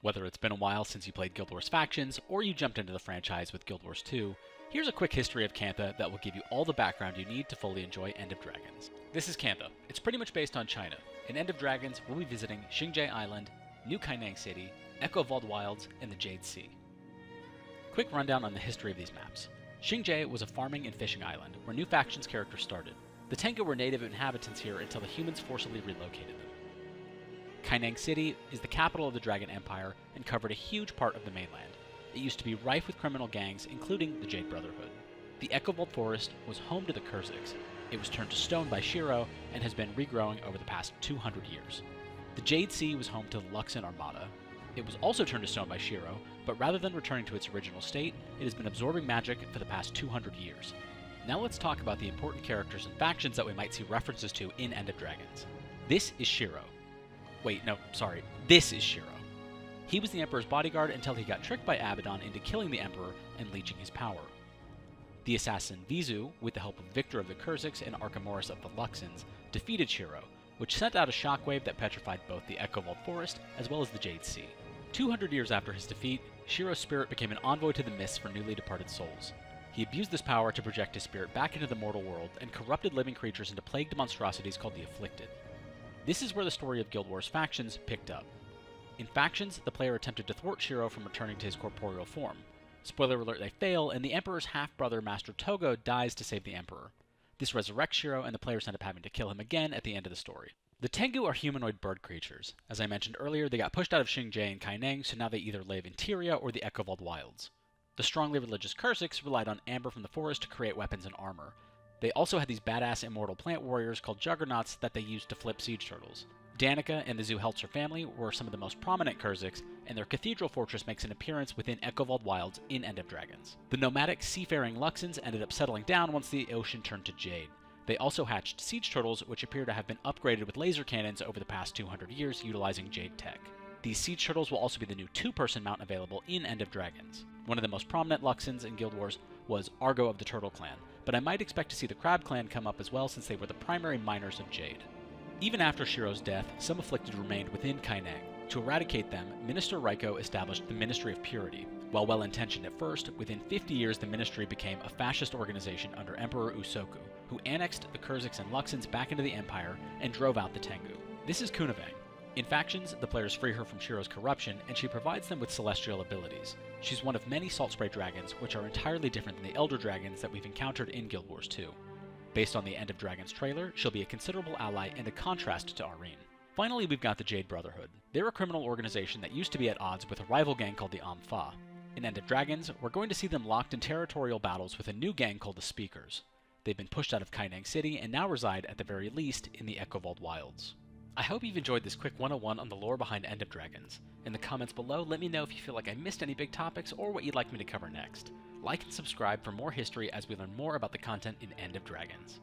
Whether it's been a while since you played Guild Wars Factions, or you jumped into the franchise with Guild Wars 2, here's a quick history of Cantha that will give you all the background you need to fully enjoy End of Dragons. This is Cantha. It's pretty much based on China. In End of Dragons, we'll be visiting Xingjie Island, New Kaineng City, Echo Vault Wilds, and the Jade Sea. Quick rundown on the history of these maps. Xingjie was a farming and fishing island, where new factions characters started. The Tengu were native inhabitants here until the humans forcibly relocated them. Kaineng City is the capital of the Dragon Empire and covered a huge part of the mainland. It used to be rife with criminal gangs, including the Jade Brotherhood. The Echo Vault Forest was home to the Kurziks. It was turned to stone by Shiro and has been regrowing over the past 200 years. The Jade Sea was home to the Luxon Armada. It was also turned to stone by Shiro, but rather than returning to its original state, it has been absorbing magic for the past 200 years. Now let's talk about the important characters and factions that we might see references to in End of Dragons. This is Shiro. Wait, no, sorry. This is Shiro. He was the Emperor's bodyguard until he got tricked by Abaddon into killing the Emperor and leeching his power. The assassin Vizu, with the help of Victor of the Kurziks and Archimoris of the Luxons, defeated Shiro, which sent out a shockwave that petrified both the Echo Vault Forest as well as the Jade Sea. 200 years after his defeat, Shiro's spirit became an envoy to the mists for newly departed souls. He abused this power to project his spirit back into the mortal world and corrupted living creatures into plagued monstrosities called the Afflicted. This is where the story of Guild Wars Factions picked up. In Factions, the player attempted to thwart Shiro from returning to his corporeal form. Spoiler alert, they fail, and the Emperor's half-brother Master Togo dies to save the Emperor. This resurrects Shiro, and the players end up having to kill him again at the end of the story. The Tengu are humanoid bird creatures. As I mentioned earlier, they got pushed out of Xingjie and Kaineng, so now they either live in Tyria or the Echo Vault Wilds. The strongly religious Kurziks relied on amber from the forest to create weapons and armor. They also had these badass immortal plant warriors called Juggernauts that they used to flip siege turtles. Danica and the Zuhelzer family were some of the most prominent Kurziks, and their cathedral fortress makes an appearance within Echo Vault Wilds in End of Dragons. The nomadic, seafaring Luxons ended up settling down once the ocean turned to jade. They also hatched siege turtles, which appear to have been upgraded with laser cannons over the past 200 years utilizing jade tech. These siege turtles will also be the new two-person mount available in End of Dragons. One of the most prominent Luxons in Guild Wars was Argo of the Turtle Clan, but I might expect to see the Crab Clan come up as well since they were the primary miners of Jade. Even after Shiro's death, some Afflicted remained within Kaineng. To eradicate them, Minister Raiko established the Ministry of Purity. While well-intentioned at first, within 50 years the ministry became a fascist organization under Emperor Usoku, who annexed the Kurziks and Luxons back into the Empire and drove out the Tengu. This is Kunavang. In Factions, the players free her from Shiro's corruption, and she provides them with celestial abilities. She's one of many Salt Spray dragons, which are entirely different than the Elder Dragons that we've encountered in Guild Wars 2. Based on the End of Dragons trailer, she'll be a considerable ally and a contrast to Arene. Finally, we've got the Jade Brotherhood. They're a criminal organization that used to be at odds with a rival gang called the Ampha. In End of Dragons, we're going to see them locked in territorial battles with a new gang called the Speakers. They've been pushed out of Kaineng City and now reside, at the very least, in the Echo Vault Wilds. I hope you've enjoyed this quick 101 on the lore behind End of Dragons. In the comments below, let me know if you feel like I missed any big topics or what you'd like me to cover next. Like and subscribe for more history as we learn more about the content in End of Dragons.